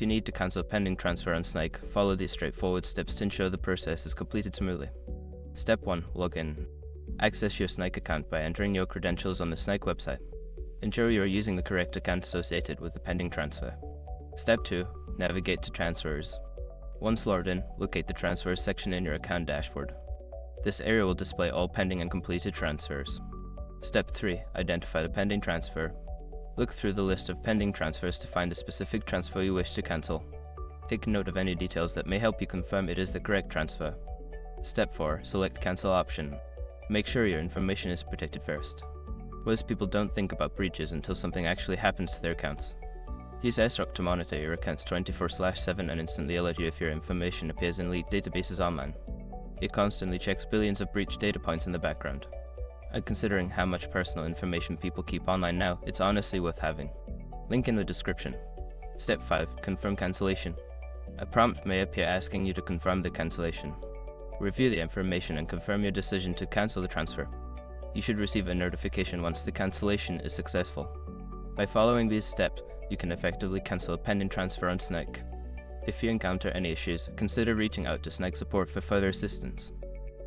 If you need to cancel a pending transfer on Snyk, follow these straightforward steps to ensure the process is completed smoothly. Step 1. Log in. Access your Snyk account by entering your credentials on the Snyk website. Ensure you are using the correct account associated with the pending transfer. Step 2. Navigate to Transfers. Once logged in, locate the Transfers section in your account dashboard. This area will display all pending and completed transfers. Step 3. Identify the pending transfer. Look through the list of pending transfers to find the specific transfer you wish to cancel. Take note of any details that may help you confirm it is the correct transfer. Step 4. Select Cancel option. Make sure your information is protected first. Most people don't think about breaches until something actually happens to their accounts. Use Snyk to monitor your accounts 24/7 and instantly alert you if your information appears in leaked databases online. It constantly checks billions of breached data points in the background. And considering how much personal information people keep online now, it's honestly worth having. Link in the description. Step 5. Confirm cancellation. A prompt may appear asking you to confirm the cancellation. Review the information and confirm your decision to cancel the transfer. You should receive a notification once the cancellation is successful. By following these steps, you can effectively cancel a pending transfer on Snyk. If you encounter any issues, consider reaching out to Snyk support for further assistance.